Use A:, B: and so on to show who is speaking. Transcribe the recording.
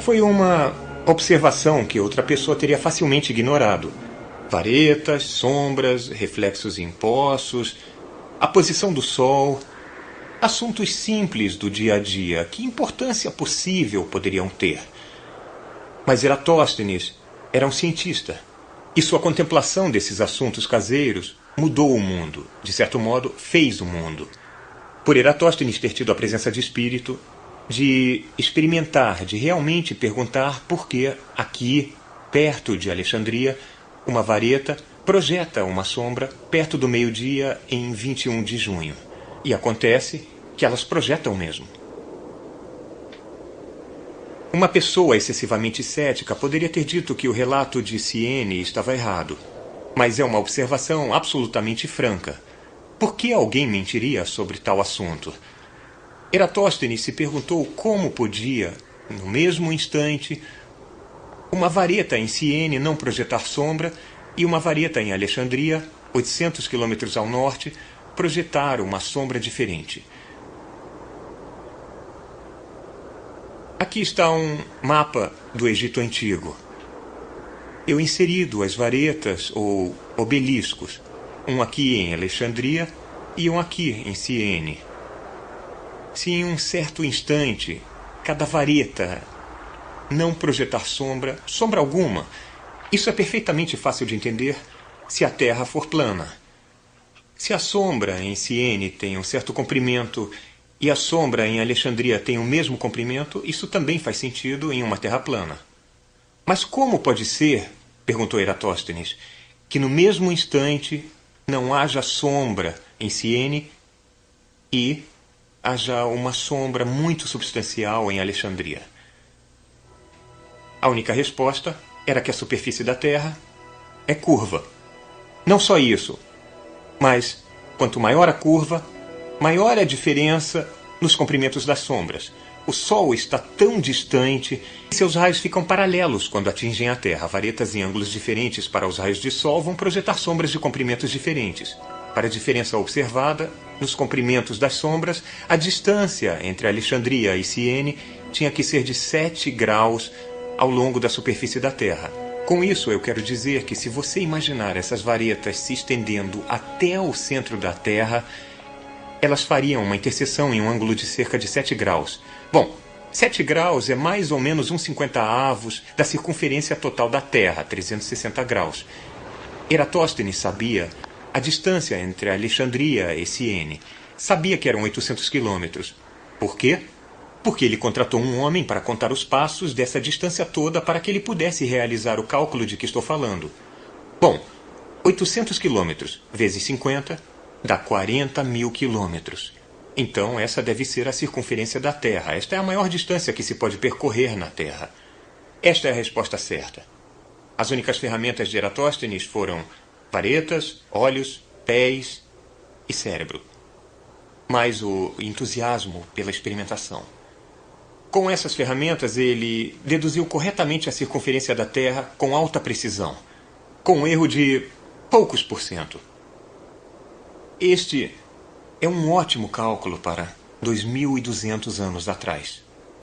A: foi uma observação que outra pessoa teria facilmente ignorado. Varetas, sombras, reflexos em poços, a posição do sol, assuntos simples do dia a dia, que importância possível poderiam ter? Mas Eratóstenes era um cientista, e sua contemplação desses assuntos caseiros mudou o mundo, de certo modo, fez o mundo. Por Eratóstenes ter tido a presença de espírito, de experimentar, de realmente perguntar por que aqui, perto de Alexandria, uma vareta projeta uma sombra perto do meio-dia em 21 de junho. E acontece que elas projetam mesmo. Uma pessoa excessivamente cética poderia ter dito que o relato de Siene estava errado, mas é uma observação absolutamente franca. Por que alguém mentiria sobre tal assunto? Eratóstenes se perguntou como podia, no mesmo instante, uma vareta em Siene não projetar sombra e uma vareta em Alexandria, 800 quilômetros ao norte, projetar uma sombra diferente. Aqui está um mapa do Egito Antigo. Eu inseri duas varetas ou obeliscos, um aqui em Alexandria e um aqui em Siene. Se em um certo instante cada vareta não projetar sombra alguma, isso é perfeitamente fácil de entender se a Terra for plana. Se a sombra em Siene tem um certo comprimento e a sombra em Alexandria tem o mesmo comprimento, isso também faz sentido em uma Terra plana. Mas como pode ser, perguntou Eratóstenes, que no mesmo instante não haja sombra em Siene e haja uma sombra muito substancial em Alexandria? A única resposta era que a superfície da Terra é curva. Não só isso, mas quanto maior a curva, maior é a diferença nos comprimentos das sombras. O Sol está tão distante que seus raios ficam paralelos quando atingem a Terra. Varetas em ângulos diferentes para os raios de Sol vão projetar sombras de comprimentos diferentes. Para a diferença observada nos comprimentos das sombras, a distância entre Alexandria e Siene tinha que ser de 7 graus ao longo da superfície da Terra. Com isso, eu quero dizer que se você imaginar essas varetas se estendendo até o centro da Terra, elas fariam uma interseção em um ângulo de cerca de 7 graus. Bom, 7 graus é mais ou menos 1/50 da circunferência total da Terra, 360 graus. Eratóstenes sabia a distância entre Alexandria e Siene. Sabia que eram 800 quilômetros. Por quê? Porque ele contratou um homem para contar os passos dessa distância toda para que ele pudesse realizar o cálculo de que estou falando. Bom, 800 quilômetros vezes 50 dá 40 mil quilômetros. Então, essa deve ser a circunferência da Terra. Esta é a maior distância que se pode percorrer na Terra. Esta é a resposta certa. As únicas ferramentas de Eratóstenes foram varetas, olhos, pés e cérebro. Mais o entusiasmo pela experimentação. Com essas ferramentas, ele deduziu corretamente a circunferência da Terra com alta precisão, com um erro de poucos %. Este é um ótimo cálculo para 2.200 anos atrás.